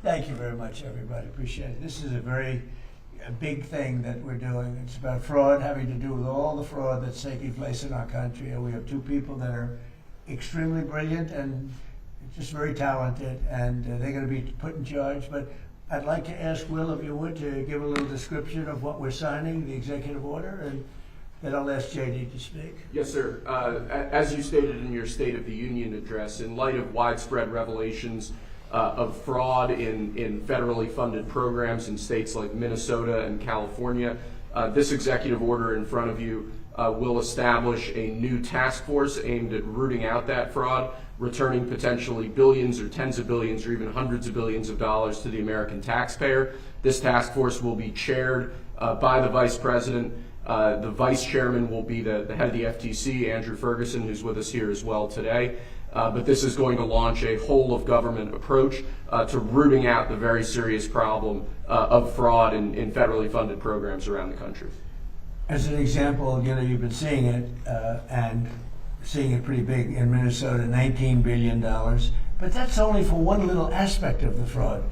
Thank you very much, everybody. Appreciate it. This is a big thing that we're doing. It's about fraud, having to do with all the fraud that's taking place in our country. And we have two people that are extremely brilliant and just very talented, and they're going to be put in charge. But I'd like to ask Will, if you would, to give a little description of what we're signing, the executive order, and then I'll ask JD to speak. Yes, sir. As you stated in your State of the Union address, in light of widespread revelations of fraud in federally funded programs in states like Minnesota and California, this executive order in front of you will establish a new task force aimed at rooting out that fraud, returning potentially billions or tens of billions or even hundreds of billions of dollars to the American taxpayer. This task force will be chaired by the Vice President. The Vice Chairman will be the head of the FTC, Andrew Ferguson, who's with us here as well today. But this is going to launch a whole-of-government approach to rooting out the very serious problem of fraud in federally funded programs around the country. As an example, you've been seeing it, and seeing it pretty big in Minnesota, $19 billion. But that's only for one little aspect of the fraud.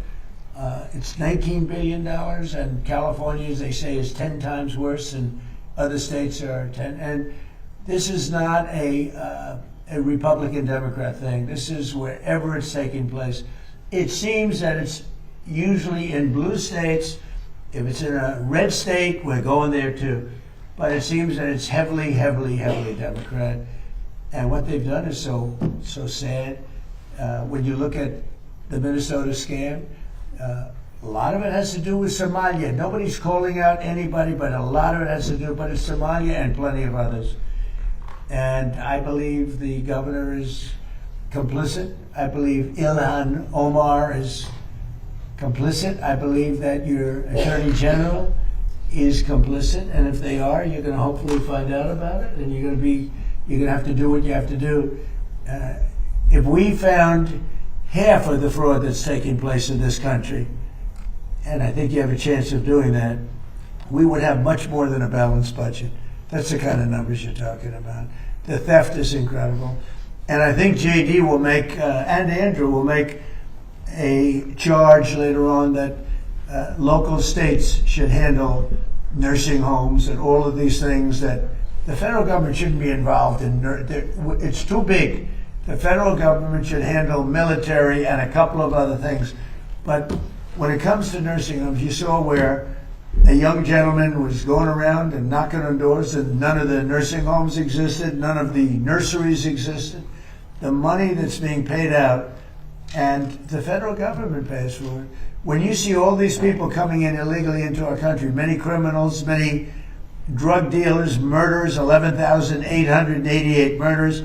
It's $19 billion, and California, as they say, is 10 times worse, and other states are 10. And this is not a Republican-Democrat thing. This is wherever it's taking place. It seems that it's usually in blue states. If it's in a red state, we're going there too. But it seems that it's heavily, heavily, heavily Democrat. And what they've done is so sad. When you look at the Minnesota scam, a lot of it has to do with Somalia. Nobody's calling out anybody, but a lot of it has to do with Somalia and plenty of others. And I believe the governor is complicit. I believe Ilhan Omar is complicit. I believe that your Attorney General is complicit. And if they are, you're going to hopefully find out about it, and you're going to have to do what you have to do. If we found half of the fraud that's taking place in this country, and I think you have a chance of doing that, we would have much more than a balanced budget. That's the kind of numbers you're talking about. The theft is incredible. And I think JD will make, and Andrew will make a charge later on that local states should handle nursing homes and all of these things that the federal government shouldn't be involved in. It's too big. The federal government should handle military and a couple of other things. But when it comes to nursing homes, you saw where a young gentleman was going around and knocking on doors, and none of the nursing homes existed, none of the nurseries existed. The money that's being paid out, and the federal government pays for it. When you see all these people coming in illegally into our country, many criminals, many drug dealers, murderers, 11,888 murders,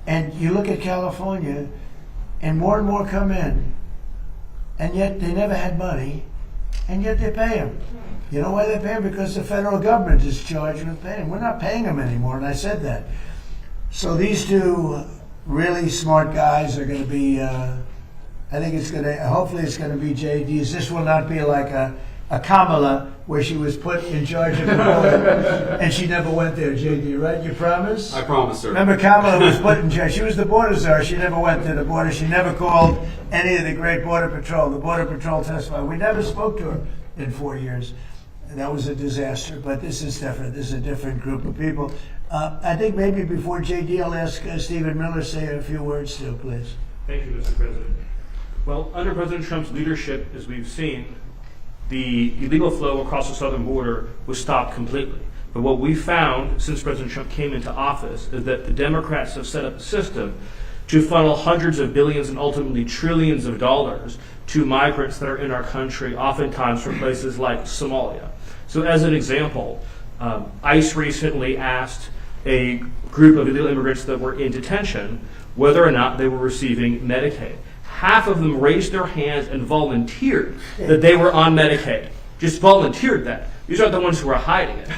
and you look at California, and more come in, and yet they never had money, and yet they pay them. You know why they pay them? Because the federal government is charged with paying them. We're not paying them anymore, and I said that. So these two really smart guys are going to be, hopefully it's going to be JD's. This will not be like a Kamala, where she was put in charge of the border, and she never went there, JD, right? You promise? I promise, sir. Remember, Kamala was put in charge. She was the border czar. She never went to the border. She never called any of the great border patrol. The border patrol testified. We never spoke to her in 4 years. That was a disaster, but this is different. This is a different group of people. I think maybe before JD, I'll ask Stephen Miller to say a few words still, please. Thank you, Mr. President. Well, under President Trump's leadership, as we've seen, the illegal flow across the southern border was stopped completely. But what we found since President Trump came into office is that the Democrats have set up a system to funnel hundreds of billions and ultimately trillions of dollars to migrants that are in our country, oftentimes from places like Somalia. So as an example, ICE recently asked a group of illegal immigrants that were in detention whether or not they were receiving Medicaid. Half of them raised their hands and volunteered that they were on Medicaid. Just volunteered that. These are the ones who are hiding it,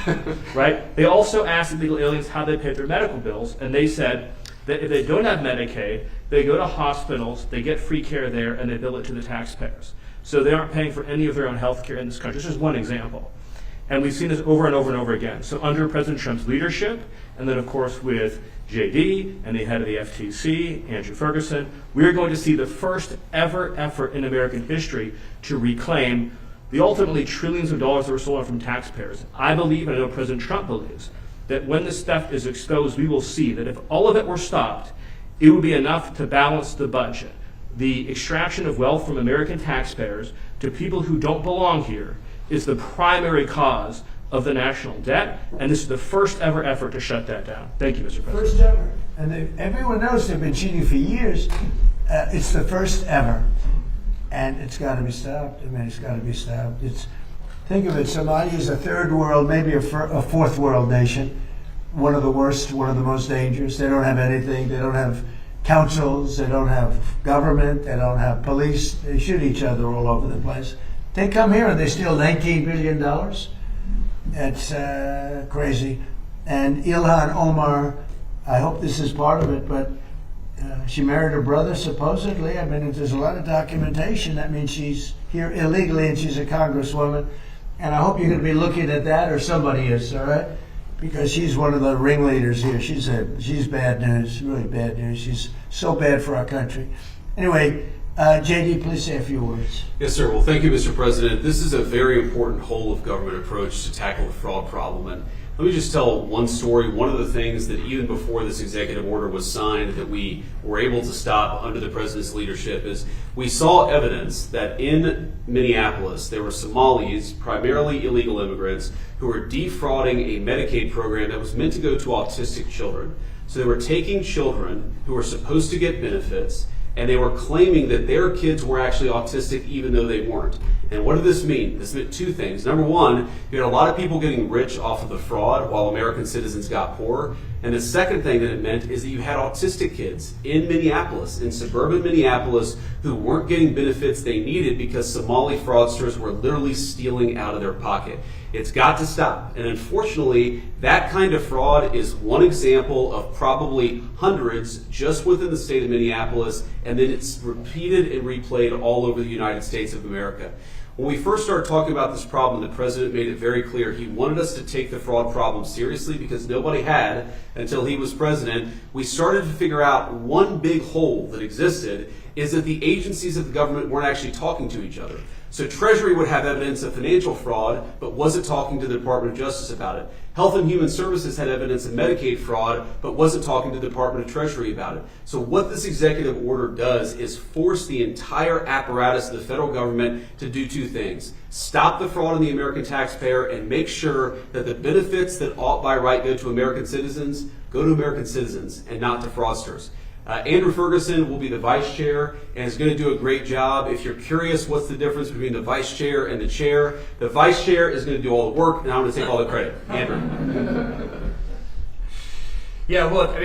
right? They also asked illegal aliens how they paid their medical bills, and they said that if they don't have Medicaid, they go to hospitals, they get free care there, and they bill it to the taxpayers. So they aren't paying for any of their own health care in this country. This is one example. And we've seen this over and over and over again. So under President Trump's leadership and then of course with JD and the head of the FTC, Andrew Ferguson, we are going to see the first ever effort in American history to reclaim the ultimately trillions of dollars that were stolen from taxpayers. I believe, and I know President Trump believes, that when this theft is exposed, we will see that if all of it were stopped, it would be enough to balance the budget. The extraction of wealth from American taxpayers to people who don't belong here is the primary cause of the national debt, and this is the first ever effort to shut that down. Thank you, Mr. President. First ever. And everyone knows they've been cheating for years. It's the first ever. And it's got to be stopped. I mean, it's got to be stopped. Think of it, Somalia is a third world, maybe a fourth world nation. One of the worst, one of the most dangerous. They don't have anything. They don't have councils. They don't have government. They don't have police. They shoot each other all over the place. They come here and they steal $19 billion. It's crazy. And Ilhan Omar, I hope this is part of it, but she married her brother, supposedly. I mean, there's a lot of documentation. That means she's here illegally and she's a congresswoman. And I hope you're going to be looking at that, or somebody is, all right? Because she's one of the ringleaders here. She's bad news, really bad news. She's so bad for our country. Anyway, JD, please say a few words. Yes, sir. Well, thank you, Mr. President. This is a very important whole of government approach to tackle the fraud problem. And let me just tell one story. One of the things that even before this executive order was signed that we were able to stop under the president's leadership is we saw evidence that in Minneapolis there were Somalis, primarily illegal immigrants, who were defrauding a Medicaid program that was meant to go to autistic children. So they were taking children who were supposed to get benefits, and they were claiming that their kids were actually autistic even though they weren't. And what did this mean? This meant two things. Number one, you had a lot of people getting rich off of the fraud while American citizens got poor. And the second thing that it meant is that you had autistic kids in Minneapolis, in suburban Minneapolis, who weren't getting benefits they needed because Somali fraudsters were literally stealing out of their pocket. It's got to stop. And unfortunately, that kind of fraud is one example of probably hundreds just within the state of Minneapolis, and then it's repeated and replayed all over the United States of America. When we first started talking about this problem, the president made it very clear he wanted us to take the fraud problem seriously because nobody had until he was president. We started to figure out one big hole that existed is that the agencies of the government weren't actually talking to each other. So Treasury would have evidence of financial fraud, but wasn't talking to the Department of Justice about it. Health and Human Services had evidence of Medicaid fraud, but wasn't talking to the Department of Treasury about it. So what this executive order does is force the entire apparatus of the federal government to do two things. Stop the fraud on the American taxpayer and make sure that the benefits that ought by right go to American citizens and not to fraudsters. Andrew Ferguson will be the vice chair and is going to do a great job. If you're curious what's the difference between the vice chair and the vice chair is going to do all the work and I'm going to take all the credit. Andrew. Yeah, look,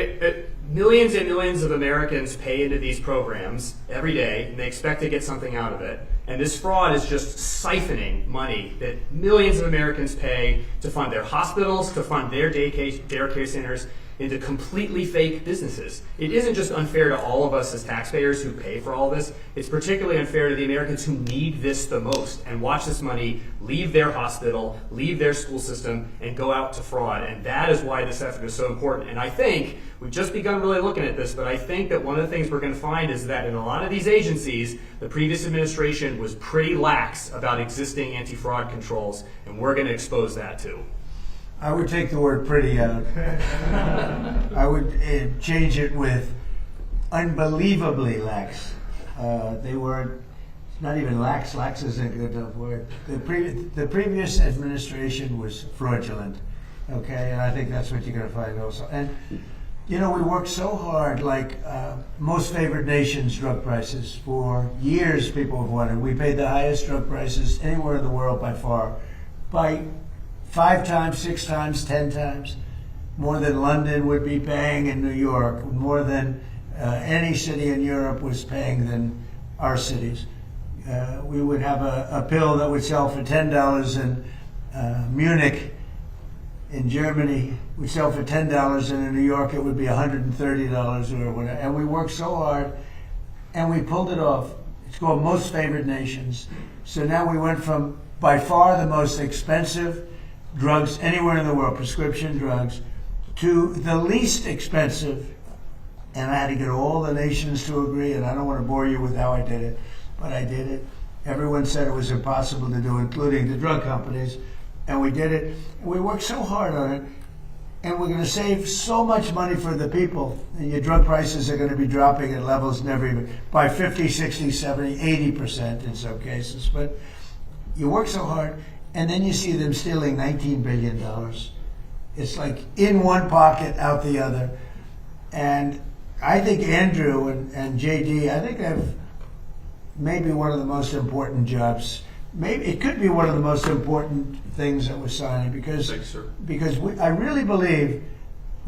millions and millions of Americans pay into these programs every day and they expect to get something out of it. And this fraud is just siphoning money that millions of Americans pay to fund their hospitals, to fund their daycare centers, into completely fake businesses. It isn't just unfair to all of us as taxpayers who pay for all this, it's particularly unfair to the Americans who need this the most and watch this money leave their hospital, leave their school system, and go out to fraud. And that is why this effort is so important. And I think, we've just begun really looking at this, but I think that one of the things we're going to find is that in a lot of these agencies, the previous administration was pretty lax about existing anti-fraud controls, and we're going to expose that too. I would take the word pretty out. I would change it with unbelievably lax. They were not even lax. Lax isn't a good enough word. The previous administration was fraudulent, okay? And I think that's what you're going to find also. And, you know, we worked so hard, like most favored nations drug prices. For years, people have wanted. We paid the highest drug prices anywhere in the world by far, by 5 times, 6 times, 10 times, more than London would be paying in New York, more than any city in Europe was paying than our cities. We would have a pill that would sell for $10 in Munich, in Germany, would sell for $10, and in New York it would be $130 or whatever. And we worked so hard, and we pulled it off. It's called Most Favored Nations. So now we went from by far the most expensive drugs anywhere in the world, prescription drugs, to the least expensive, and I had to get all the nations to agree, and I don't want to bore you with how I did it, but I did it. Everyone said it was impossible to do, including the drug companies, and we did it. We worked so hard on it, and we're going to save so much money for the people. And your drug prices are going to be dropping at levels never even, by 50, 60, 70, 80% in some cases. But you work so hard, and then you see them stealing $19 billion. It's like in one pocket, out the other. And I think Andrew and JD, I think they have maybe one of the most important jobs. Maybe it could be one of the most important things that we're signing, because Thanks, sir. I really believe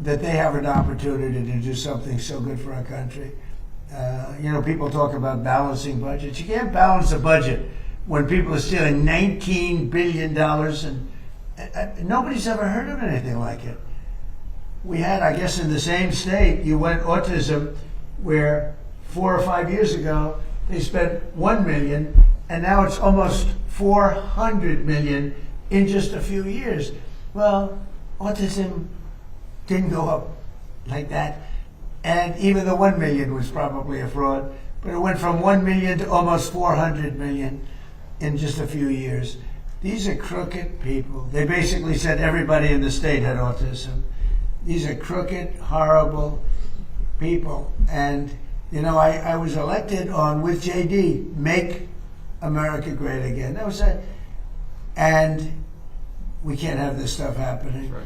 that they have an opportunity to do something so good for our country. People talk about balancing budgets. You can't balance a budget when people are stealing $19 billion, and nobody's ever heard of anything like it. We had, I guess, in the same state, you went autism, where 4 or 5 years ago they spent $1 million, and now it's almost $400 million in just a few years. Well, autism didn't go up like that, and even the $1 million was probably a fraud, but it went from $1 million to almost $400 million in just a few years. These are crooked people. They basically said everybody in the state had autism. These are crooked, horrible people. And, I was elected with JD, Make America Great Again. That was it. And we can't have this stuff happening. Right.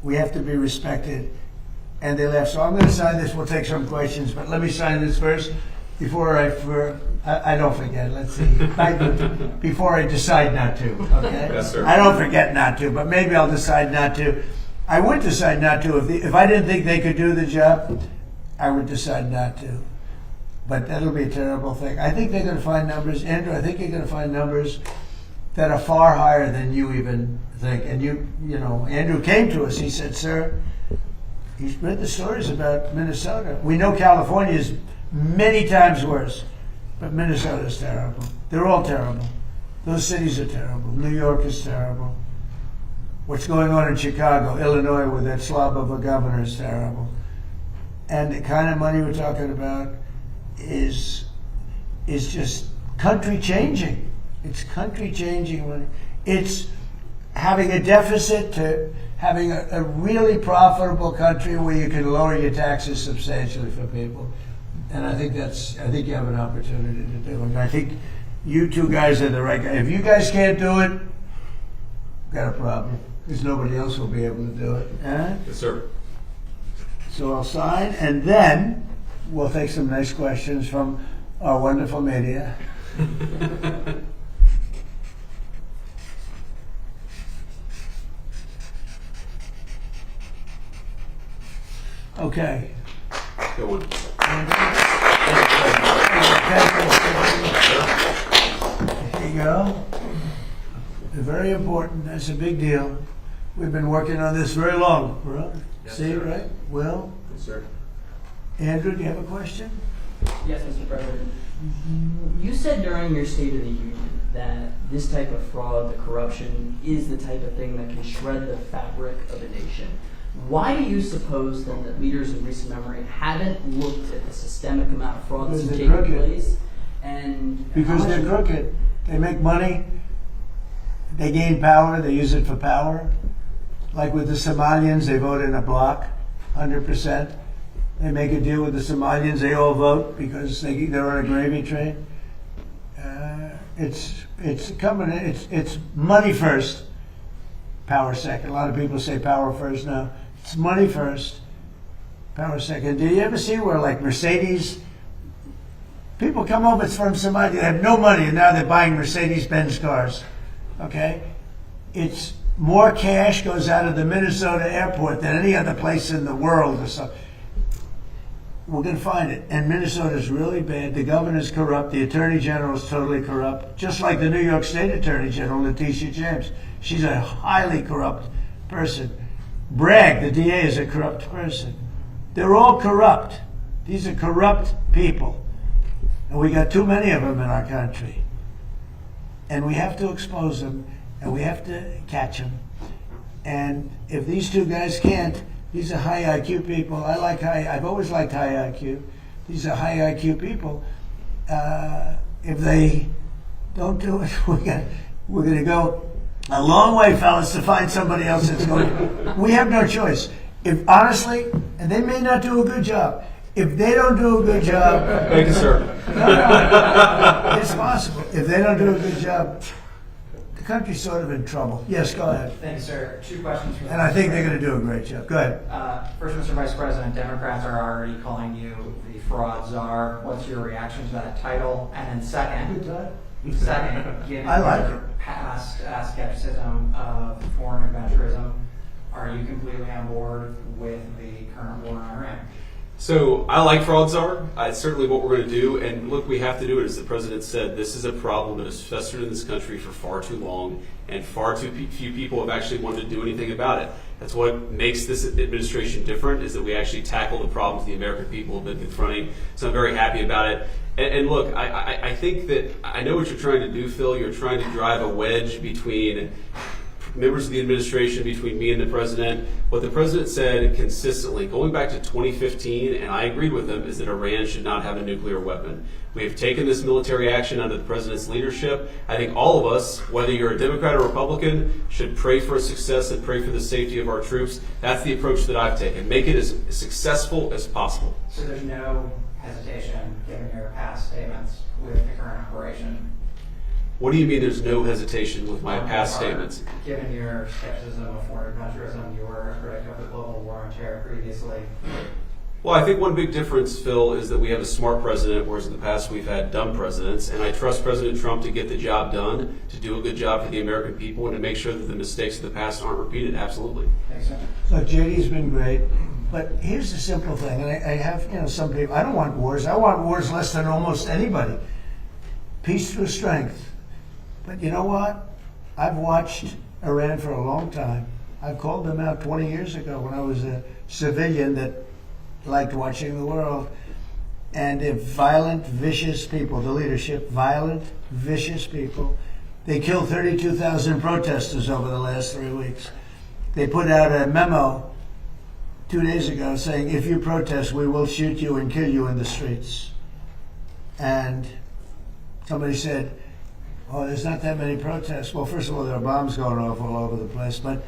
We have to be respected. And they left. So I'm going to sign this. We'll take some questions, but let me sign this first before I don't forget. Let's see. Before I decide not to, okay? Yes, sir. I don't forget not to, but maybe I'll decide not to. I would decide not to. If I didn't think they could do the job, I would decide not to. But that'll be a terrible thing. I think they're going to find numbers. Andrew, I think you're going to find numbers that are far higher than you even think. And Andrew came to us. He said, sir, he's read the stories about Minnesota. We know California is many times worse, but Minnesota is terrible. They're all terrible. Those cities are terrible. New York is terrible. What's going on in Chicago, Illinois, with that slob of a governor is terrible. And the kind of money we're talking about is just country changing. It's country changing money. It's having a deficit to having a really profitable country where you can lower your taxes substantially for people. And I think you have an opportunity to do it. And I think you two guys are the right guys. If you guys can't do it, we've got a problem. Because nobody else will be able to do it. Yes, sir. So I'll sign, and then we'll take some nice questions from our wonderful media. Okay. Go on. There you go. Very important. That's a big deal. We've been working on this very long, right? Yes, See, sir. right? Will? Yes, sir. Andrew, do you have a question? Yes, Mr. President. You said during your State of the Union that this type of fraud, the corruption, is the type of thing that can shred the fabric of a nation. Why do you suppose then that leaders in recent memory haven't looked at the systemic amount of fraud that's Because taking they're crooked. place? And Because they're crooked. They make money. They gain power. They use it for power. Like with the Somalians, they vote in a block, 100%. They make a deal with the Somalians. They all vote because they're on a gravy train. It's money first, power second. A lot of people say power first now. It's money first, power second. Did you ever see where, like, Mercedes, people come over from Somalia, they have no money, and now they're buying Mercedes-Benz cars, okay? It's more cash goes out of the Minnesota airport than any other place in the world or something. We're going to find it. And Minnesota's really bad. The governor's corrupt. The attorney general's totally corrupt. Just like the New York State attorney general, Letitia James. She's a highly corrupt person. Bragg, the DA, is a corrupt person. They're all corrupt. These are corrupt people. And we got too many of them in our country. And we have to expose them, and we have to catch them. And if these two guys can't, These are high IQ people. I've always liked high IQ. These are high IQ people. If they don't do it, we're going to go a long way, fellas, to find somebody else that's going. We have no choice. If honestly, and they may not do a good job. If they don't do a good job, Thank you, sir. no, it's possible. If they don't do a good job, the country's sort of in trouble. Yes, go ahead. Thank you, sir. 2 questions from And I think they're going to do a great job. Go ahead. First, Mr. Vice President, Democrats are already calling you the fraud czar. What's your reaction to that title? And then second, given I like your past skepticism of foreign adventurism, are you completely on board with the current war in Iran? So I like fraud czar. It's certainly what we're going to do. And look, we have to do it. As the president said, this is a problem that has festered in this country for far too long, and far too few people have actually wanted to do anything about it. That's what makes this administration different, is that we actually tackle the problems the American people have been confronting. So I'm very happy about it. And look, I think that I know what you're trying to do, Phil. You're trying to drive a wedge between members of the administration, between me and the president. What the president said consistently, going back to 2015, and I agreed with him, is that Iran should not have a nuclear weapon. We have taken this military action under the president's leadership. I think all of us, whether you're a Democrat or Republican, should pray for success and pray for the safety of our troops. That's the approach that I've taken. Make it as successful as possible. So there's no hesitation, given your past statements, with the current operation? What do you mean there's no hesitation with my past statements? Given your skepticism of foreign adventurism, you were a critic of the global war on terror previously. Well, I think one big difference, Phil, is that we have a smart president, whereas in the past we've had dumb presidents. And I trust President Trump to get the job done, to do a good job for the American people, and to make sure that the mistakes of the past aren't repeated. Absolutely. Thanks, sir. Look, JD's been great, but here's the simple thing, and I have, some people, I don't want wars. I want wars less than almost anybody. Peace through strength. But you know what? I've watched Iran for a long time. I called them out 20 years ago when I was a civilian that liked watching the world. And if violent, vicious people, the leadership, violent, vicious people, they killed 32,000 protesters over the last 3 weeks. They put out a memo 2 days ago saying, if you protest, we will shoot you and kill you in the streets. And somebody said, oh, there's not that many protests. Well, first of all, there are bombs going off all over the place. But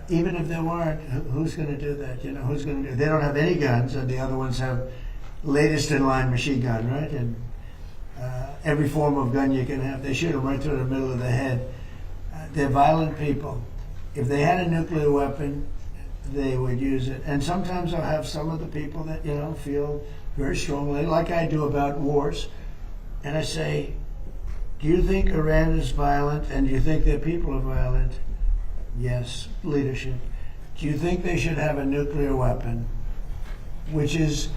even if there weren't, who's going to do that? Who's going to do it? They don't have any guns, and the other ones have latest in line machine gun, right? And every form of gun you can have. They shoot them right through the middle of the head. They're violent people. If they had a nuclear weapon, they would use it. And sometimes I'll have some of the people that, feel very strongly, like I do about wars. And I say, do you think Iran is violent, and do you think their people are violent? Yes, leadership. Do you think they should have a nuclear weapon, which is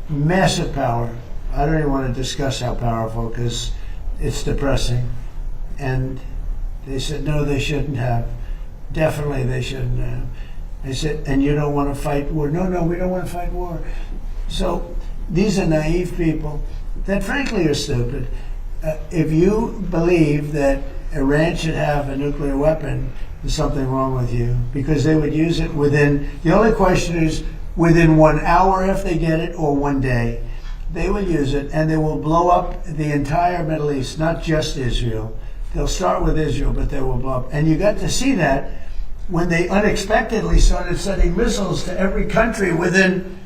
massive power? I don't even want to discuss how powerful, because it's depressing. And they said, no, they shouldn't have. Definitely they shouldn't have. They said, and you don't want to fight war? No, we don't want to fight war. So these are naive people that frankly are stupid. If you believe that Iran should have a nuclear weapon, there's something wrong with you, because they would use it the only question is within 1 hour if they get it, or 1 day. They will use it, and they will blow up the entire Middle East, not just Israel. They'll start with Israel, but they will blow up. And you got to see that when they unexpectedly started sending missiles to every country within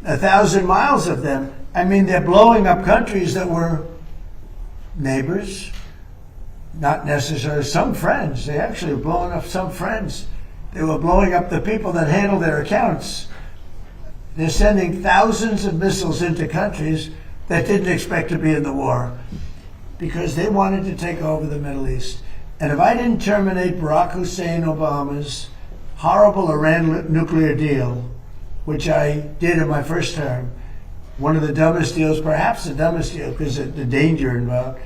1,000 miles of them. I mean, they're blowing up countries that were neighbors, not necessarily some friends. They actually were blowing up some friends. They were blowing up the people that handle their accounts. They're sending thousands of missiles into countries that didn't expect to be in the war, because they wanted to take over the Middle East. And if I didn't terminate Barack Hussein Obama's horrible Iran nuclear deal, which I did in my first term, one of the dumbest deals, perhaps the dumbest deal, because of the danger involved,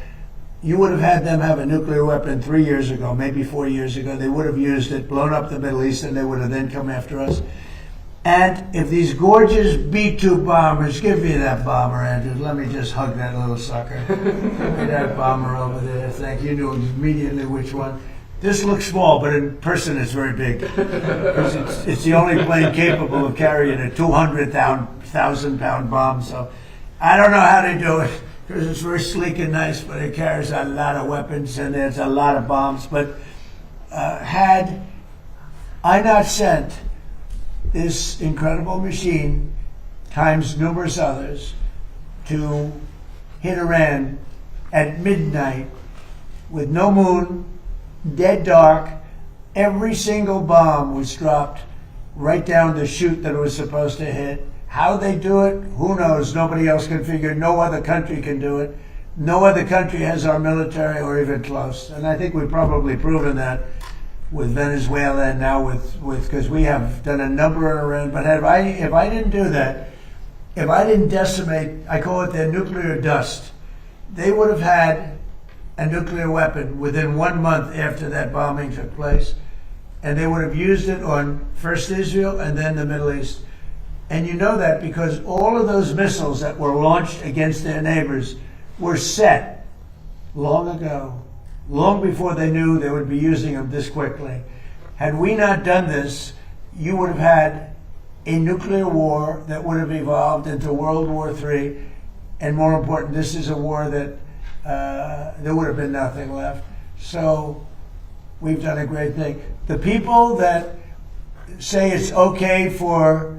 you would have had them have a nuclear weapon 3 years ago, maybe 4 years ago. They would have used it, blown up the Middle East, and they would have then come after us. And if these gorgeous B-2 bombers, give me that bomber, Andrew. Let me just hug that little sucker. Give me that bomber over there. Thank you. You knew immediately which one. This looks small, but in person it's very big. 'Cause it's the only plane capable of carrying a 200,000-pound bomb. So I don't know how they do it, because it's very sleek and nice, but it carries a lot of weapons and there's a lot of bombs. But had I not sent this incredible machine, times numerous others, to hit Iran at midnight with no moon, dead dark, every single bomb was dropped right down the chute that it was supposed to hit. How they do it, who knows? Nobody else can figure. No other country can do it. No other country has our military or even close. And I think we've probably proven that with Venezuela and now with because we have done a number in Iran. But if I didn't do that, if I didn't decimate, I call it their nuclear dust, they would have had a nuclear weapon within 1 month after that bombing took place. And they would have used it on first Israel and then the Middle East. And you know that because all of those missiles that were launched against their neighbors were set long ago, long before they knew they would be using them this quickly. Had we not done this, you would have had a nuclear war that would have evolved into World War III. And more important, this is a war that there would have been nothing left. So we've done a great thing. The people that say it's okay for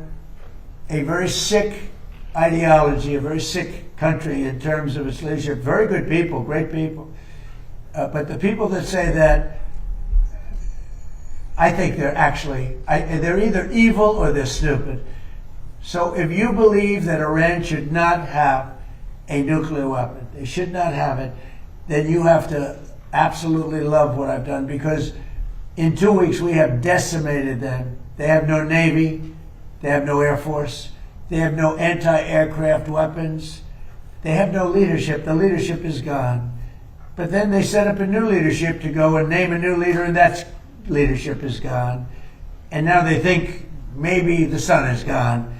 a very sick ideology, a very sick country in terms of its leadership, very good people, great people. But the people that say that, I think they're actually, they're either evil or they're stupid. So if you believe that Iran should not have a nuclear weapon, they should not have it, then you have to absolutely love what I've done, because in 2 weeks we have decimated them. They have no Navy, they have no Air Force, they have no anti-aircraft weapons, they have no leadership. The leadership is gone. But then they set up a new leadership to go and name a new leader, and that leadership is gone. And now they think maybe the sun is gone.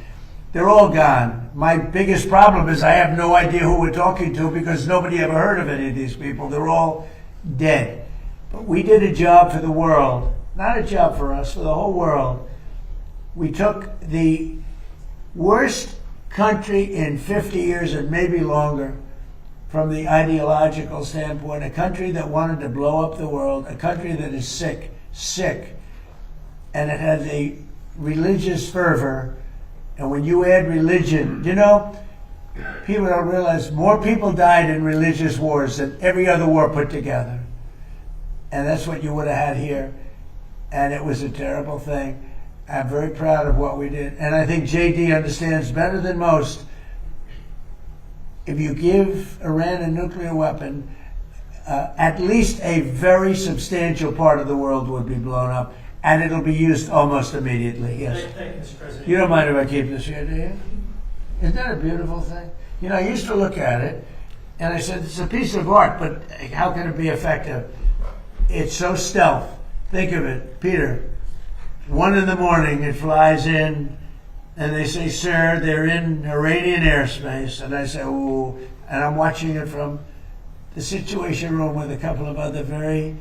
They're all gone. My biggest problem is I have no idea who we're talking to, because nobody ever heard of any of these people. They're all dead. But we did a job for the world, not a job for us, for the whole world. We took the worst country in 50 years and maybe longer from the ideological standpoint, a country that wanted to blow up the world, a country that is sick, and it has a religious fervor. And when you add religion, you know, people don't realize more people died in religious wars than every other war put together. And that's what you would have had here. And it was a terrible thing. I'm very proud of what we did. And I think JD understands better than most, if you give Iran a nuclear weapon, at least a very substantial part of the world would be blown up. And it'll be used almost immediately, yes. Thank you, Mr. President. You don't mind if I keep this here, do you? Isn't that a beautiful thing? You know, I used to look at it, and I said, it's a piece of art, but how can it be effective? It's so stealth. Think of it, Peter. 1 in the morning, it flies in, and they say, sir, they're in Iranian airspace. And I say, ooh, and I'm watching it from the Situation Room with a couple of other very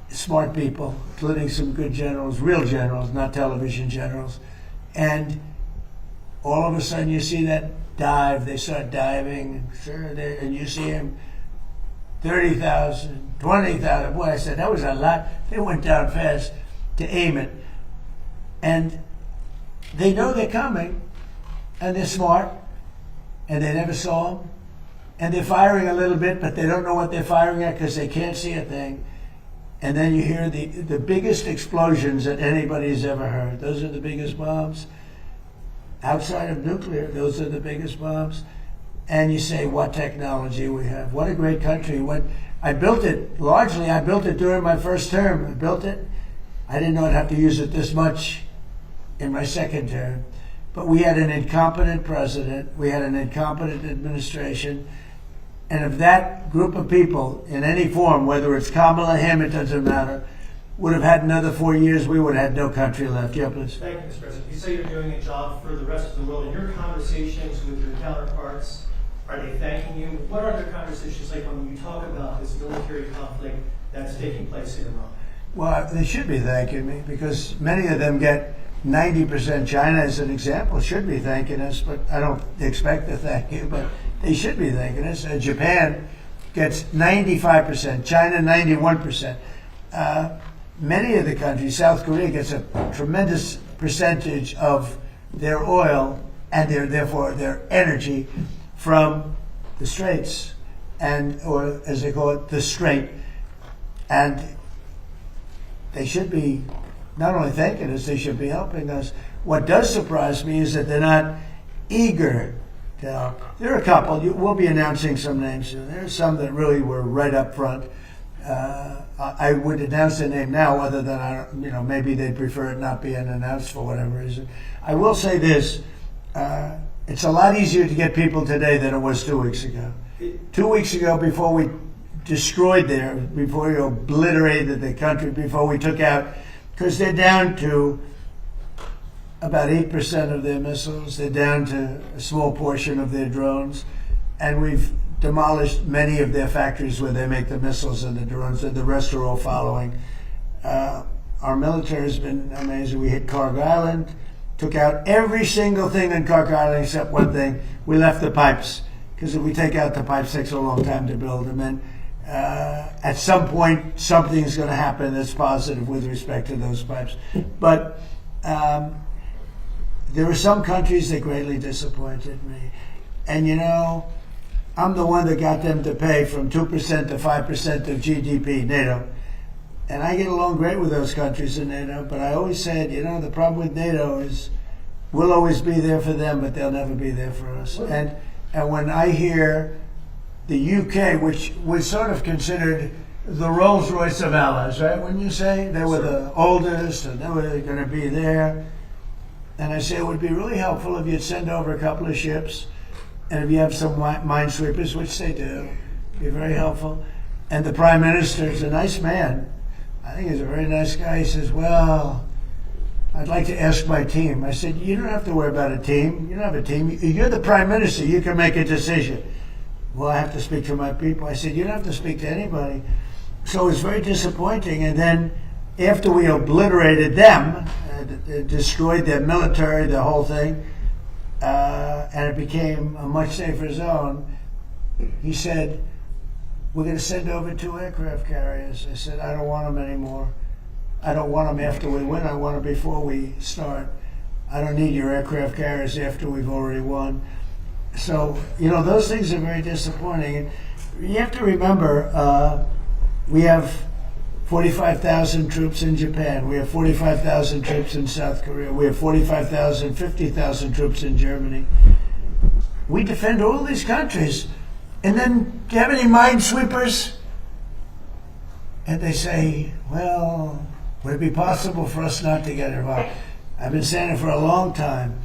smart people, including some good generals, real generals, not television generals. And all of a sudden you see that dive, they start diving, and you see them 30,000, 20,000. Boy, I said, that was a lot. They went down fast to aim it. And they know they're coming, and they're smart, and they never saw them. And they're firing a little bit, but they don't know what they're firing at because they can't see a thing. And then you hear the biggest explosions that anybody's ever heard. Those are the biggest bombs. Outside of nuclear, those are the biggest bombs. And you say, what technology we have. What a great country. When I built it, largely I built it during my first term. I built it. I didn't know I'd have to use it this much in my second term. But we had an incompetent president. We had an incompetent administration. And if that group of people, in any form, whether it's Kamala, him, it doesn't matter, would have had another 4 years, we would have had no country left. Yeah, please. Thank you, Mr. President. You say you're doing a job for the rest of the world. In your conversations with your counterparts, are they thanking you? What are their conversations like when you talk about this military conflict that's taking place in Iran? Well, they should be thanking me because many of them get 90%. China, as an example, should be thanking us, but I don't expect to thank you, but they should be thanking us. Japan gets 95%, China 91%. Many of the countries, South Korea gets a tremendous percentage of their oil and therefore their energy from the Straits, or as they call it, the Strait. And they should be not only thanking us, they should be helping us. What does surprise me is that they're not eager to help. There are a couple. We'll be announcing some names soon. There are some that really were right up front. I would announce their name now, other than maybe they'd prefer it not being announced for whatever reason. I will say this: it's a lot easier to get people today than it was 2 weeks ago. 2 weeks ago, before we destroyed before we obliterated the country, before we took out, because they're down to about 8% of their missiles, they're down to a small portion of their drones, and we've demolished many of their factories where they make the missiles and the drones, and the rest are all following. Our military has been amazing. We hit Carg Island, took out every single thing in Carg Island except one thing. We left the pipes, because if we take out the pipes, it takes a long time to build them. And at some point, something's going to happen that's positive with respect to those pipes. But there are some countries that greatly disappointed me. And I'm the one that got them to pay from 2% to 5% of GDP, NATO. And I get along great with those countries in NATO, but I always said, the problem with NATO is we'll always be there for them, but they'll never be there for us. And when I hear the UK, which was sort of considered the Rolls Royce of allies, right? When you say they were the oldest and they were going to be there, and I say it would be really helpful if you'd send over a couple of ships, and if you have some minesweepers, which they do, be very helpful. And the Prime Minister is a nice man. I think he's a very nice guy. He says, well, I'd like to ask my team. I said, you don't have to worry about a team. You don't have a team. You're the Prime Minister. You can make a decision. Well, I have to speak to my people. I said, you don't have to speak to anybody. So it was very disappointing. And then after we obliterated them, destroyed their military, the whole thing, and it became a much safer zone, he said, we're going to send over 2 aircraft carriers. I said, I don't want them anymore. I don't want them after we win. I want them before we start. I don't need your aircraft carriers after we've already won. So, those things are very disappointing. And you have to remember, we have 45,000 troops in Japan. We have 45,000 troops in South Korea. We have 45,000, 50,000 troops in Germany. We defend all these countries. And then, do you have any minesweepers? And they say, well, would it be possible for us not to get involved? I've been saying it for a long time.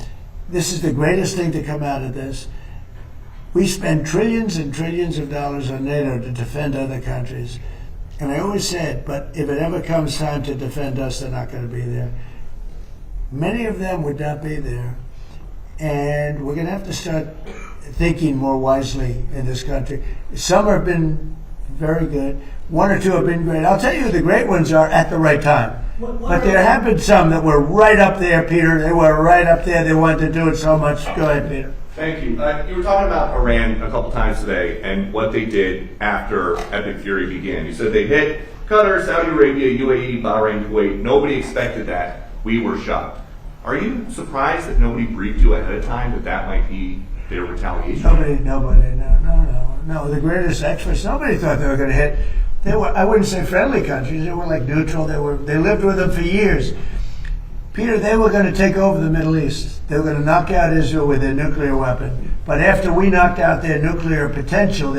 This is the greatest thing to come out of this. We spend trillions and trillions of dollars on NATO to defend other countries. And I always said, but if it ever comes time to defend us, they're not going to be there. Many of them would not be there. And we're going to have to start thinking more wisely in this country. Some have been very good. 1 or 2 have been great. I'll tell you who the great ones are at the right time. But there have been some that were right up there, Peter. They were right up there. They wanted to do it so much. Go ahead, Peter. Thank you. You were talking about Iran a couple times today and what they did after Epic Fury began. You said they hit Qatar, Saudi Arabia, UAE, Bahrain, Kuwait. Nobody expected that. We were shocked. Are you surprised that nobody briefed you ahead of time that that might be their retaliation? Nobody. No. The greatest experts. Nobody thought they were going to hit. They were, I wouldn't say friendly countries. They were like neutral. They lived with them for years. Peter, they were going to take over the Middle East. They were going to knock out Israel with their nuclear weapon. But after we knocked out their nuclear potential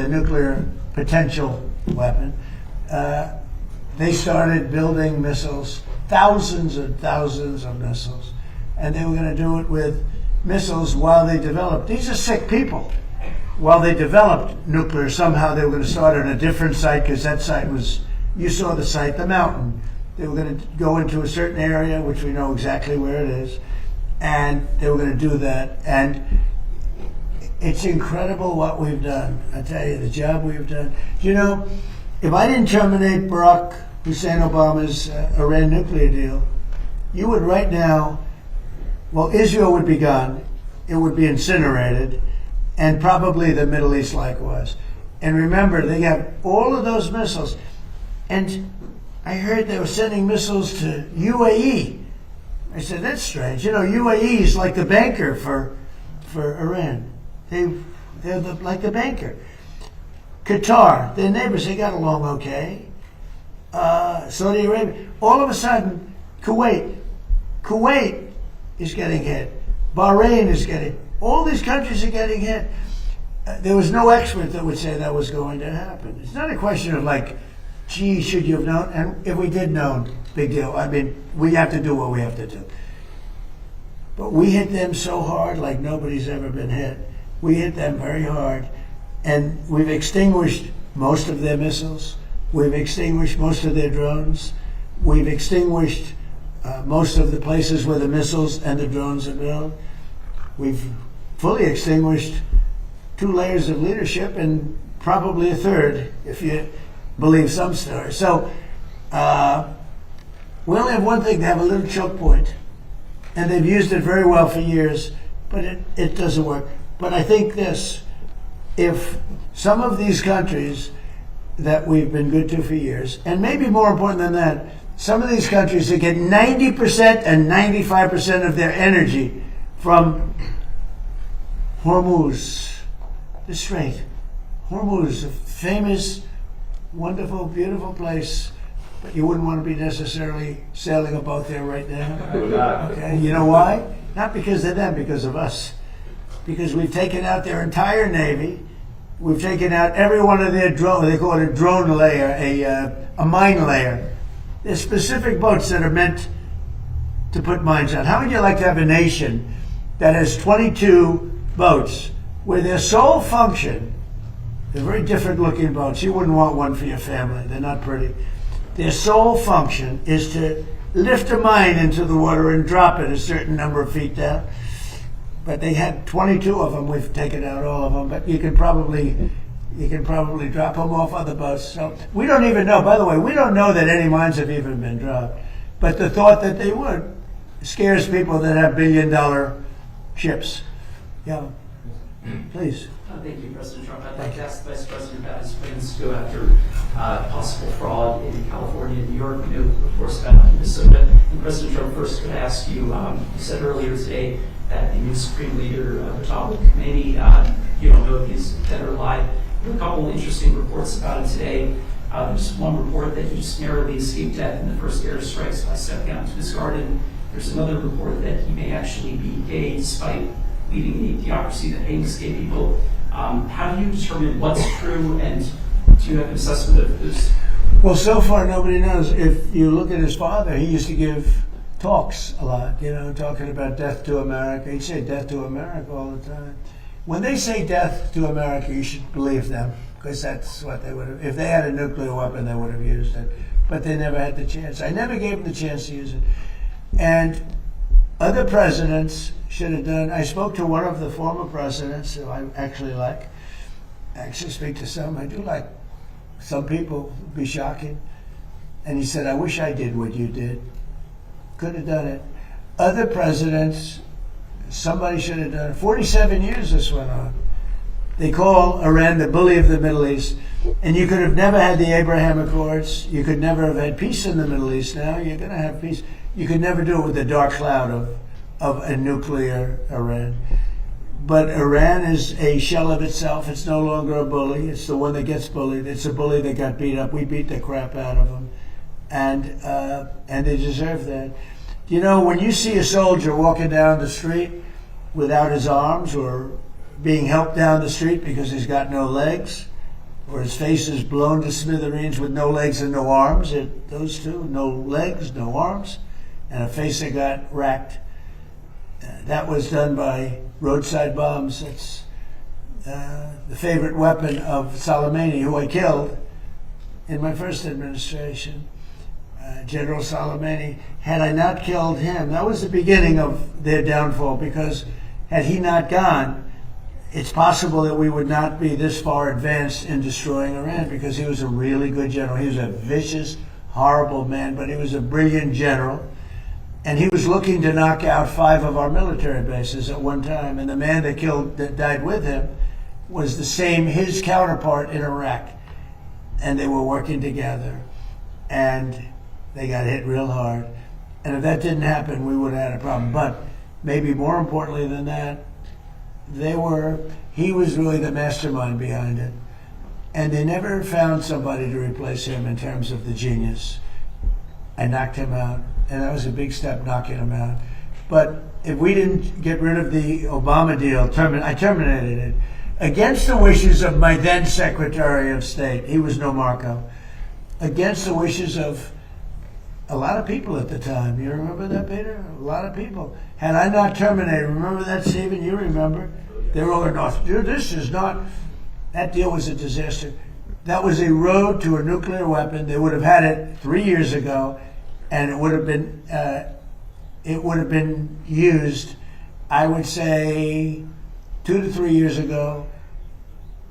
weapon, they started building missiles, thousands and thousands of missiles. And they were going to do it with missiles while they developed. These are sick people. While they developed nuclear, somehow they were going to start on a different site, because that site was, you saw the site, the mountain. They were going to go into a certain area, which we know exactly where it is, and they were going to do that. And it's incredible what we've done. I tell you, the job we've done. If I didn't terminate Barack Hussein Obama's Iran nuclear deal, you would right now, well, Israel would be gone. It would be incinerated, and probably the Middle East likewise. And remember, they have all of those missiles. And I heard they were sending missiles to UAE. I said, that's strange. You know, UAE is like the banker for Iran. They're like the banker. Qatar, their neighbors, they got along okay. Saudi Arabia. All of a sudden, Kuwait is getting hit. Bahrain is getting, all these countries are getting hit. There was no expert that would say that was going to happen. It's not a question of like, gee, should you have known? And if we did know, big deal. I mean, we have to do what we have to do. But we hit them so hard like nobody's ever been hit. We hit them very hard. And we've extinguished most of their missiles. We've extinguished most of their drones. We've extinguished most of the places where the missiles and the drones are built. We've fully extinguished 2 layers of leadership and probably a third, if you believe some stories. So we only have one thing. They have a little choke point, and they've used it very well for years, but it doesn't work. But I think this, if some of these countries that we've been good to for years, and maybe more important than that, some of these countries that get 90% and 95% of their energy from Hormuz, the Strait. Hormuz, a famous, wonderful, beautiful place, but you wouldn't want to be necessarily sailing a boat there right now. Okay, you know why? Not because of them, because of us. Because we've taken out their entire navy. We've taken out every one of their drone. They call it a drone layer, a mine layer. There's specific boats that are meant to put mines on. How would you like to have a nation that has 22 boats where their sole function, they're very different looking boats. You wouldn't want one for your family. They're not pretty. Their sole function is to lift a mine into the water and drop it a certain number of feet down. But they had 22 of them. We've taken out all of them. But you can probably drop them off other boats. So we don't even know. By the way, we don't know that any mines have even been dropped. But the thought that they would scares people that have billion-dollar ships. Yeah. Please. Thank you, President Trump. I'd like to ask the Vice President about his plans to go after possible fraud in California and New York. We know reports about Minnesota. And President Trump, first could I ask you, you said earlier today that the new Supreme Leader, Khomeini, you don't know if he's dead or alive. There are a couple of interesting reports about him today. There's one report that he just narrowly escaped death in the first airstrikes by stepping out to his garden. There's another report that he may actually be gay despite leading a theocracy that hangs gay people. How do you determine what's true, and do you have an assessment of this? Well, so far nobody knows. If you look at his father, he used to give talks a lot, you know, talking about death to America. He'd say death to America all the time. When they say death to America, you should believe them, because that's what they would have. If they had a nuclear weapon, they would have used it. But they never had the chance. I never gave them the chance to use it. And other presidents should have done. I spoke to one of the former presidents who I actually like. I actually speak to some. I do like some people. It'd be shocking. And he said, I wish I did what you did. Could have done it. Other presidents, somebody should have done it. 47 years this went on. They call Iran the bully of the Middle East. And you could have never had the Abraham Accords. You could never have had peace in the Middle East. Now you're going to have peace. You could never do it with the dark cloud of a nuclear Iran. But Iran is a shell of itself. It's no longer a bully. It's the one that gets bullied. It's a bully that got beat up. We beat the crap out of them. And they deserve that. You know, when you see a soldier walking down the street without his arms, or being helped down the street because he's got no legs, or his face is blown to smithereens with no legs and no arms, those two, no legs, no arms, and a face that got racked. That was done by roadside bombs. It's the favorite weapon of Soleimani, who I killed in my first administration. General Soleimani. Had I not killed him, that was the beginning of their downfall, because had he not gone, it's possible that we would not be this far advanced in destroying Iran, because he was a really good general. He was a vicious, horrible man, but he was a brilliant general. And he was looking to knock out 5 of our military bases at one time. And the man that died with him was his counterpart in Iraq. And they were working together. And they got hit real hard. And if that didn't happen, we would have had a problem. But maybe more importantly than that, he was really the mastermind behind it. And they never found somebody to replace him in terms of the genius. I knocked him out. And that was a big step, knocking him out. But if we didn't get rid of the Obama deal, I terminated it against the wishes of my then Secretary of State. He was no Marco. Against the wishes of a lot of people at the time. You remember that, Peter? A lot of people. Had I not terminated, remember that, Stephen? You remember? They were all like, dude, this is not. That deal was a disaster. That was a road to a nuclear weapon. They would have had it 3 years ago. And it would have been used, I would say, 2 to 3 years ago,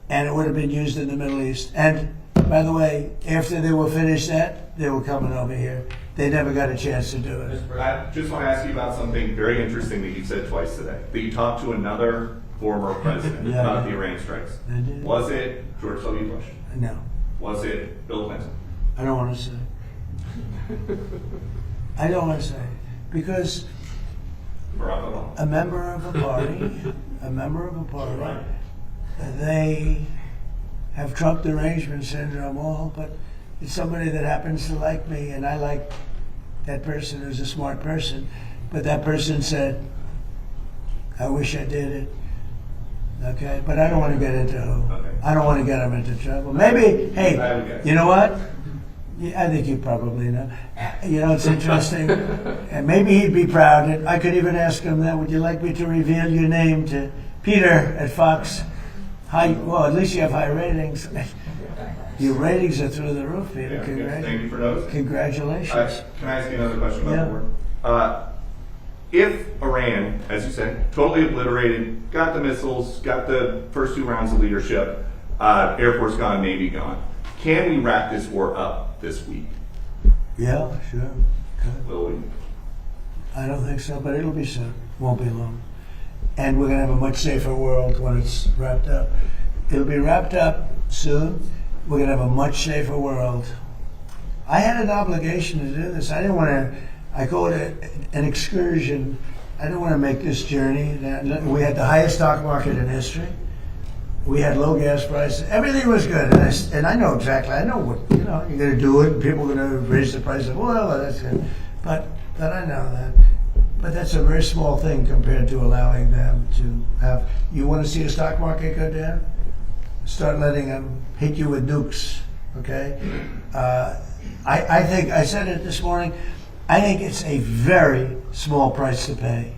and it would have been used in the Middle East. And by the way, after they were finished that, they were coming over here. They never got a chance to do it. I just want to ask you about something very interesting that you said twice today. That you talked to another former president about the Iran strikes. I did. Was it George W. Bush? No. Was it Bill Clinton? I don't want to say. I don't want to say. Because Barack Obama. a member of a party, they have Trump derangement syndrome all, but it's somebody that happens to like me, and I like that person who's a smart person. But that person said, I wish I did it. Okay? But I don't want to get into who. Okay. I don't want to get him into trouble. Maybe, hey, you know what? Yeah, I think you probably know. You know, it's interesting. And maybe he'd be proud. I could even ask him that. Would you like me to reveal your name to Peter at Fox? Well, at least you have high ratings. Your ratings are through the roof, Peter. Yeah, thank you for those. Congratulations. Can I ask you another question about Yeah. the war? If Iran, as you said, totally obliterated, got the missiles, got the first 2 rounds of leadership, Air Force gone, Navy gone, can we wrap this war up this week? Yeah, sure. Will we? I don't think so, but it'll be soon. Won't be long. And we're going to have a much safer world when it's wrapped up. It'll be wrapped up soon. We're going to have a much safer world. I had an obligation to do this. I didn't want to, I call it an excursion. I didn't want to make this journey. We had the highest stock market in history. We had low gas prices. Everything was good. And I know exactly. I know what, you're going to do it. And people are going to raise the price of oil. That's good. But I know that. But that's a very small thing compared to allowing them to have. You want to see the stock market go down? Start letting them hit you with nukes. Okay? I think, I said it this morning, I think it's a very small price to pay.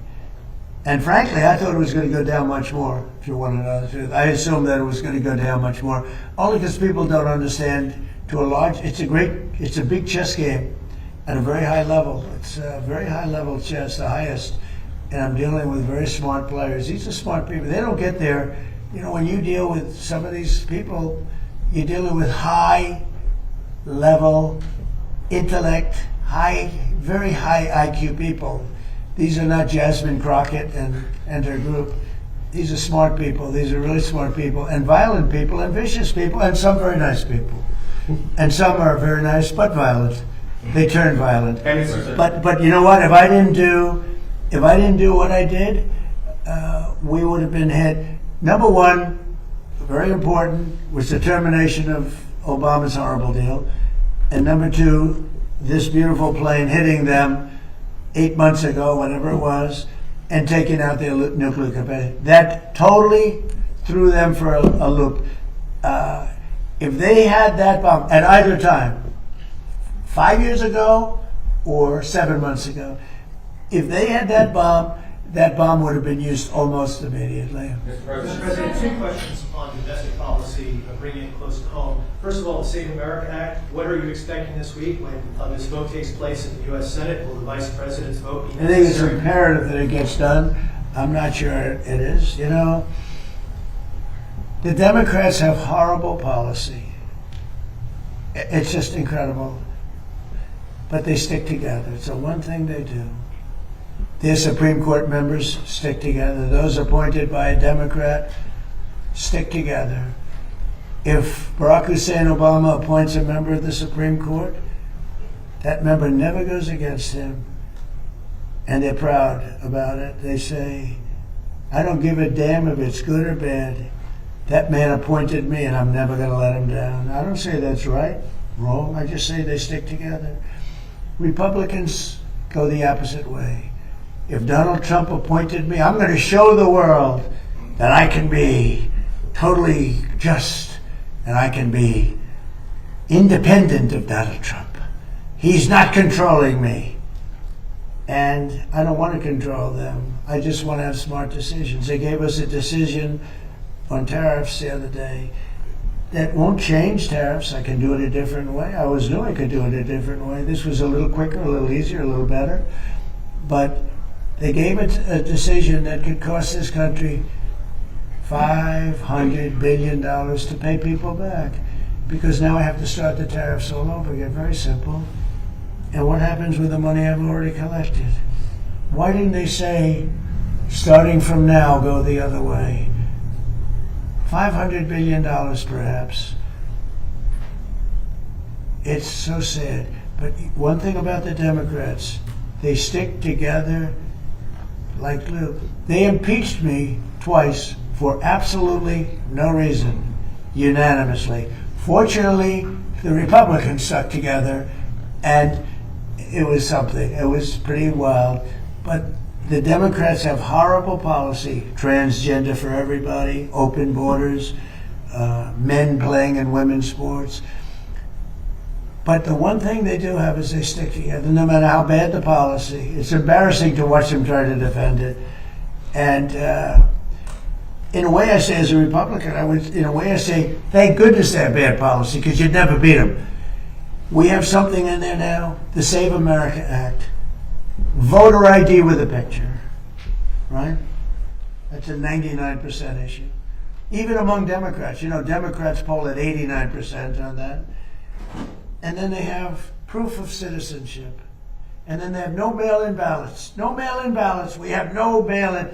And frankly, I thought it was going to go down much more, if you want to know the truth. I assumed that it was going to go down much more, only because people don't understand it's a big chess game at a very high level. It's a very high level chess, the highest. And I'm dealing with very smart players. These are smart people. They don't get there. When you deal with some of these people, you're dealing with high level intellect, very high IQ people. These are not Jasmine Crockett and her group. These are smart people. These are really smart people, and violent people, and vicious people, and some very nice people. And some are very nice but violent. They turn violent. But you know what? If I didn't do what I did, we would have been hit. Number one, very important, was the termination of Obama's horrible deal, and number two, this beautiful plane hitting them 8 months ago, whatever it was, and taking out their nuclear capacity. That totally threw them for a loop. If they had that bomb at either time, 5 years ago or 7 months ago, if they had that bomb would have been used almost immediately. Mr. President, 2 questions on domestic policy, bringing it close to home. First of all, the Save America Act. What are you expecting this week when this vote takes place in the U.S. Senate? Will the Vice President's vote be necessary? I think it's imperative that it gets done. I'm not sure it is. The Democrats have horrible policy. It's just incredible. but they stick together. It's the one thing they do. Their Supreme Court members stick together. Those appointed by a Democrat stick together. If Barack Hussein Obama appoints a member of the Supreme Court, that member never goes against him. And they're proud about it. They say, I don't give a damn if it's good or bad. That man appointed me and I'm never going to let him down. I don't say that's right, wrong. I just say they stick together. Republicans go the opposite way. If Donald Trump appointed me, I'm going to show the world that I can be totally just and I can be independent of Donald Trump. He's not controlling me. And I don't want to control them. I just want to have smart decisions. They gave us a decision on tariffs the other day that won't change tariffs. I can do it a different way. I always knew I could do it a different way. This was a little quicker, a little easier, a little better. But they gave it a decision that could cost this country $500 billion to pay people back. Because now I have to start the tariffs all over again. Very simple. And what happens with the money I've already collected? Why didn't they say, starting from now, go the other way? $500 billion perhaps. It's so sad. But one thing about the Democrats, they stick together like glue. They impeached me twice for absolutely no reason, unanimously. Fortunately, the Republicans stuck together, and it was something. It was pretty wild. But the Democrats have horrible policy, transgender for everybody, open borders, men playing in women's sports. But the one thing they do have is they stick together, no matter how bad the policy. It's embarrassing to watch them try to defend it. And in a way I say, as a Republican, in a way I say, thank goodness they have bad policy, because you'd never beat them. We have something in there now, the Save America Act. Voter ID with a picture, right? That's a 99% issue. Even among Democrats, Democrats poll at 89% on that. And then they have proof of citizenship. And then they have no mail-in ballots. No mail-in ballots. We have no mail-in.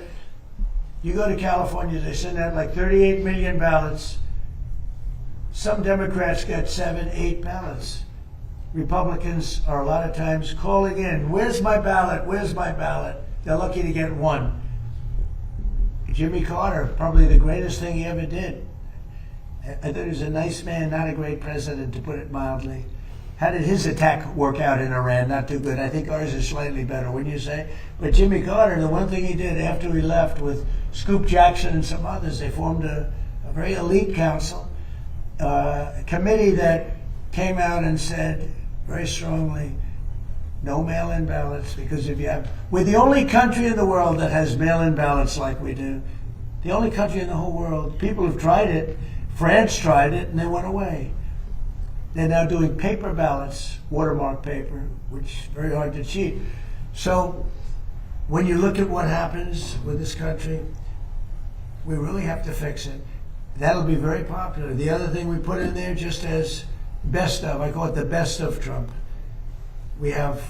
You go to California, they send out like 38 million ballots. Some Democrats get 7, 8 ballots. Republicans are a lot of times calling in, where's my ballot, where's my ballot? They're lucky to get one. Jimmy Carter, probably the greatest thing he ever did. I thought he was a nice man, not a great president, to put it mildly. How did his attack work out in Iran? Not too good. I think ours is slightly better, wouldn't you say? But Jimmy Carter, the one thing he did after he left with Scoop Jackson and some others, they formed a very elite council, a committee that came out and said very strongly, no mail-in ballots, because we're the only country in the world that has mail-in ballots like we do. The only country in the whole world. People have tried it. France tried it, and they went away. They're now doing paper ballots, watermark paper, which is very hard to cheat. So when you look at what happens with this country, we really have to fix it. That'll be very popular. The other thing we put in there, just as best of, I call it the best of Trump. We have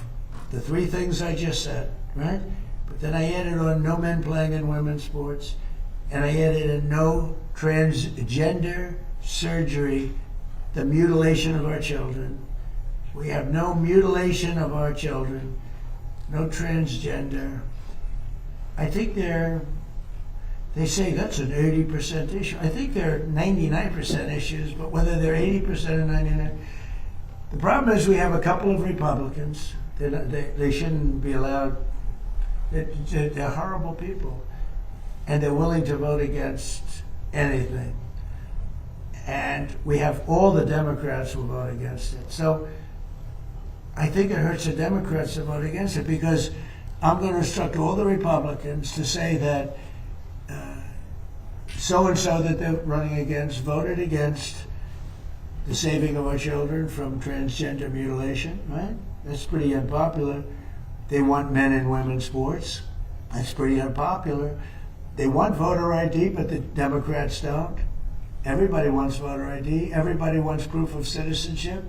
the 3 things I just said, right? But then I added on no men playing in women's sports, and I added in no transgender surgery, the mutilation of our children. We have no mutilation of our children, no transgender. I think they say that's an 80% issue. I think they're 99% issues, but whether they're 80% or 99%. The problem is we have a couple of Republicans. They shouldn't be allowed. They're horrible people. And they're willing to vote against anything. And we have all the Democrats who vote against it. So I think it hurts the Democrats to vote against it, because I'm going to instruct all the Republicans to say that so-and-so that they're running against voted against the saving of our children from transgender mutilation, right? That's pretty unpopular. They want men and women's sports. That's pretty unpopular. They want voter ID, but the Democrats don't. Everybody wants voter ID. Everybody wants proof of citizenship.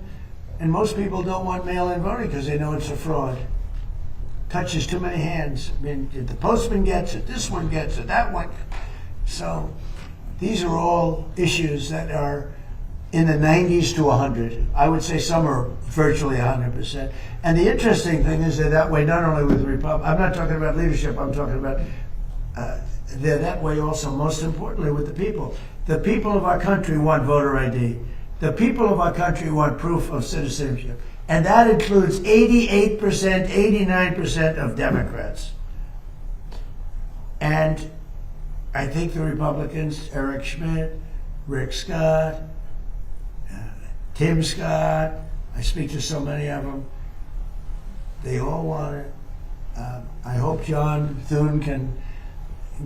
And most people don't want mail-in voting because they know it's a fraud. Touches too many hands. I mean, the postman gets it, this one gets it, that one. So these are all issues that are in the 90s to 100. I would say some are virtually 100%. And the interesting thing is they're that way not only with the Republic. I'm not talking about leadership. I'm talking about they're that way also, most importantly, with the people. The people of our country want voter ID. The people of our country want proof of citizenship. And that includes 88%, 89% of Democrats. And I think the Republicans, Eric Schmidt, Rick Scott, Tim Scott, I speak to so many of them, they all want it. I hope John Thune can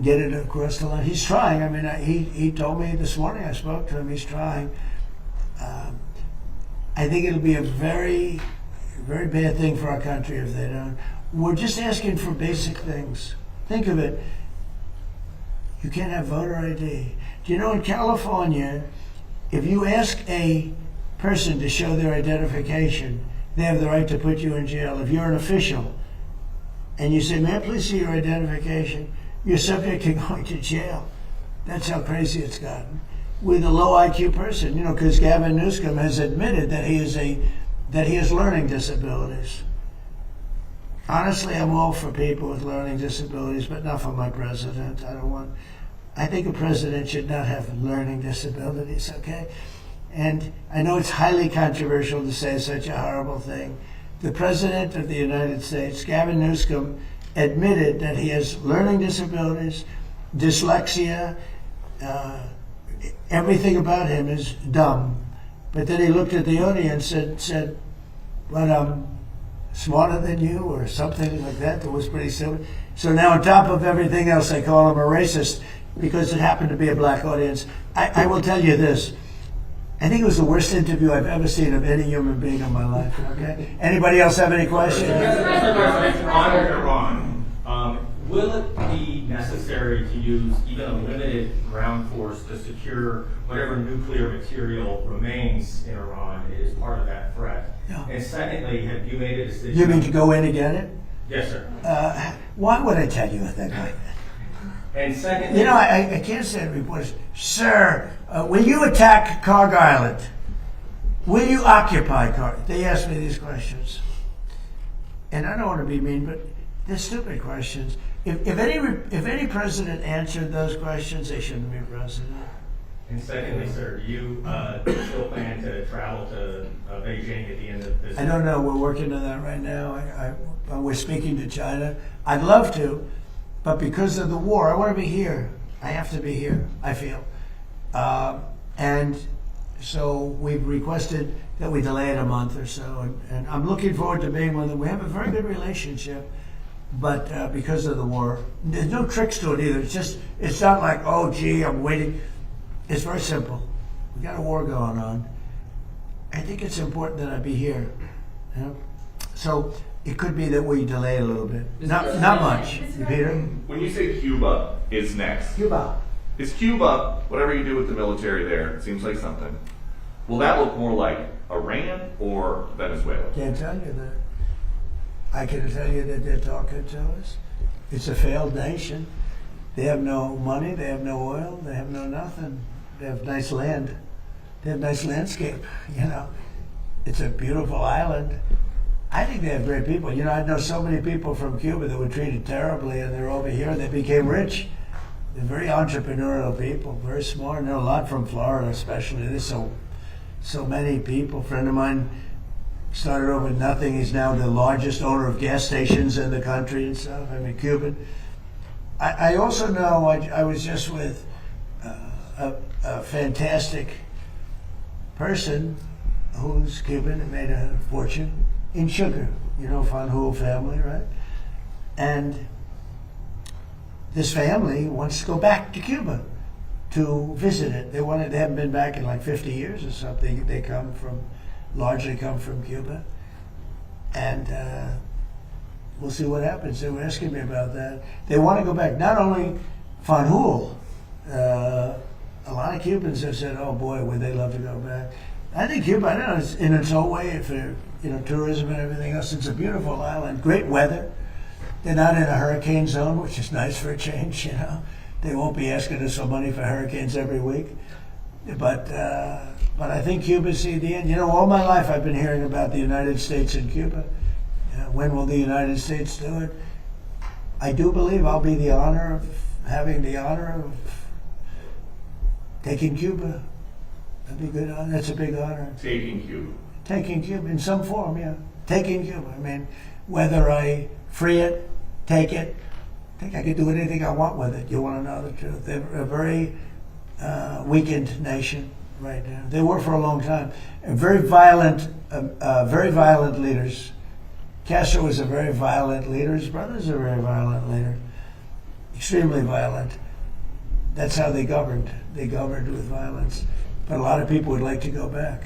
get it across the line. He's trying. I mean, he told me this morning, I spoke to him, he's trying. I think it'll be a very, very bad thing for our country if they don't. We're just asking for basic things. Think of it. You can't have voter ID. Do you know in California, if you ask a person to show their identification, they have the right to put you in jail. If you're an official and you say, may I please see your identification, you're subject to going to jail. That's how crazy it's gotten. With a low IQ person, you know, because Gavin Newsom has admitted that he has learning disabilities. Honestly, I'm all for people with learning disabilities, but not for my president. I think a president should not have learning disabilities, okay? And I know it's highly controversial to say such a horrible thing. The President of the United States, Gavin Newsom, admitted that he has learning disabilities, dyslexia, everything about him is dumb. But then he looked at the audience and said, but I'm smarter than you, or something like that. That was pretty silly. So now on top of everything else, they call him a racist because it happened to be a black audience. I will tell you this. I think it was the worst interview I've ever seen of any human being in my life. Okay. Anybody else have any questions? On Iran, will it be necessary to use even a limited ground force to secure whatever nuclear material remains in Iran? It is part of that threat. Yeah. And secondly, have you made a decision? You mean to go in and get it? Yes, sir. Why would I tell you a thing like that? And secondly, You know, I can't say to reporters, sir, when you attack Carg Island, will you occupy Carg? They ask me these questions. And I don't want to be mean, but they're stupid questions. If any president answered those questions, they shouldn't be president. and secondly, sir, do you still plan to travel to Beijing at the end of this? I don't know. We're working on that right now. We're speaking to China. I'd love to, but because of the war, I want to be here. I have to be here, I feel. And so we've requested that we delay it a month or so. And I'm looking forward to being with them. We have a very good relationship, but because of the war, there's no tricks to it either. It's not like, oh, gee, I'm waiting. It's very simple. We got a war going on. I think it's important that I be here. You know? So it could be that we delay a little bit. Not much. Peter? When you say Cuba is next, Cuba. is Cuba, whatever you do with the military there, it seems like something, will that look more like Iran or Venezuela? Can't tell you that. I can tell you that they're talking to us. It's a failed nation. They have no money, they have no oil, they have no nothing. They have nice land. They have nice landscape, you know. It's a beautiful island. I think they have great people. You know, I know so many people from Cuba that were treated terribly and they're over here and they became rich. They're very entrepreneurial people, very smart. I know a lot from Florida especially. There's so many people. A friend of mine started over with nothing. He's now the largest owner of gas stations in the country and stuff. I mean, Cuban. I also know, I was just with a fantastic person who's Cuban and made a fortune in sugar. You know, Fanjul family, right? And this family wants to go back to Cuba to visit it. They haven't been back in like 50 years or something. They largely come from Cuba. And we'll see what happens. They were asking me about that. They want to go back. Not only Fanjul, a lot of Cubans have said, oh boy, would they love to go back. I think Cuba, I don't know, it's in its own way for tourism and everything else. It's a beautiful island, great weather. They're not in a hurricane zone, which is nice for a change. They won't be asking us for money for hurricanes every week. But I think Cuba's the end. All my life I've been hearing about the United States and Cuba. When will the United States do it? I do believe I'll be having the honor of taking Cuba. That'd be good. That's a big honor. Taking Cuba. Taking Cuba in some form, yeah. Taking Cuba. I mean, whether I free it, take it, I think I could do anything I want with it. You want to know the truth? They're a very weakened nation right now. They were for a long time. And very violent leaders. Castro was a very violent leader. His brother's a very violent leader. Extremely violent. That's how they governed. They governed with violence. But a lot of people would like to go back.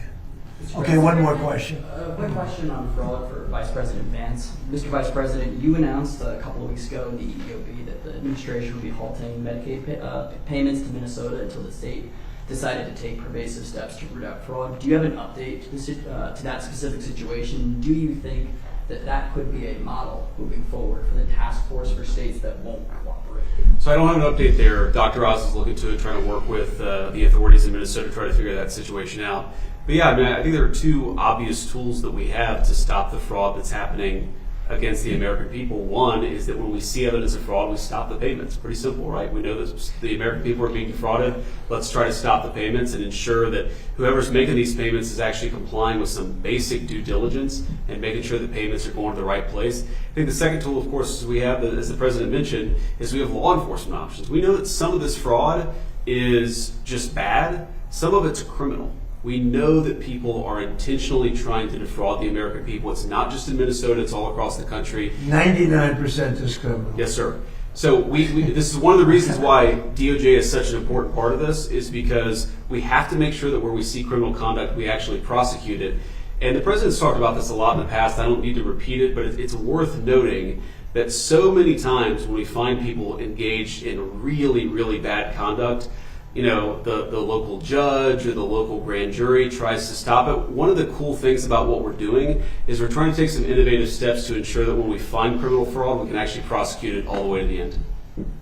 Okay, one more question. Quick question on fraud for Vice President Vance. Mr. Vice President, you announced a couple of weeks ago in the EEOB that the administration would be halting Medicaid payments to Minnesota until the state decided to take pervasive steps to root out fraud. Do you have an update to that specific situation? Do you think that could be a model moving forward for the task force for states that won't cooperate? So I don't have an update there. Dr. Oz is looking to it, trying to work with the authorities in Minnesota to try to figure that situation out. But yeah, I think there are two obvious tools that we have to stop the fraud that's happening against the American people. One is that when we see evidence of fraud, we stop the payments. Pretty simple, right? We know that the American people are being defrauded. Let's try to stop the payments and ensure that whoever's making these payments is actually complying with some basic due diligence and making sure that payments are going to the right place. I think the second tool, of course, we have, as the President mentioned, is we have law enforcement options. We know that some of this fraud is just bad. Some of it's criminal. We know that people are intentionally trying to defraud the American people. It's not just in Minnesota, it's all across the country. 99% is criminal. Yes, sir. So this is one of the reasons why DOJ is such an important part of this, is because we have to make sure that where we see criminal conduct, we actually prosecute it. And the President's talked about this a lot in the past. I don't need to repeat it, but it's worth noting that so many times when we find people engaged in really, really bad conduct, the local judge or the local grand jury tries to stop it. One of the cool things about what we're doing is we're trying to take some innovative steps to ensure that when we find criminal fraud, we can actually prosecute it all the way to the end.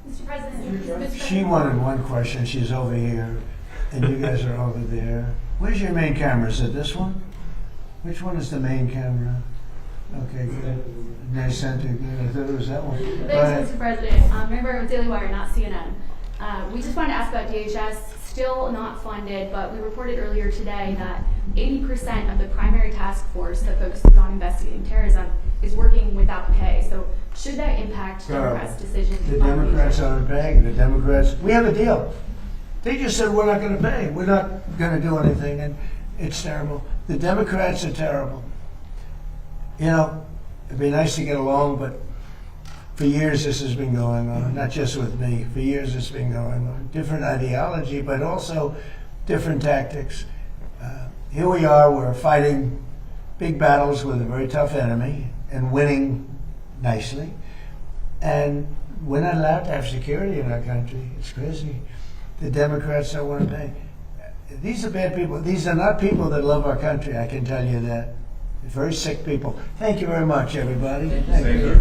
Mr. President, She wanted one question. She's over here, and you guys are over there. Where's your main camera? Is it this one? Which one is the main camera? Okay, good. Nice center. Good. I thought it was that one. Thanks, Mr. President. Remember, with Daily Wire, not CNN. We just wanted to ask about DHS, still not funded, but we reported earlier today that 80% of the primary task force that focuses on investigating terrorism is working without pay. So should that impact Democrats' decision? The Democrats aren't paying. The Democrats, we have a deal. They just said we're not going to pay. We're not going to do anything, and it's terrible. The Democrats are terrible. It'd be nice to get along, but for years this has been going on, not just with me. For years it's been going on. Different ideology, but also different tactics. Here we are, we're fighting big battles with a very tough enemy and winning nicely. And we're not allowed to have security in our country. It's crazy. The Democrats don't want to pay. These are bad people. These are not people that love our country, I can tell you that. Very sick people. Thank you very much, everybody. Thank you.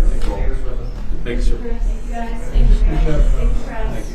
Thank you, sir. Thank you guys. Thank you. Thank you for having us.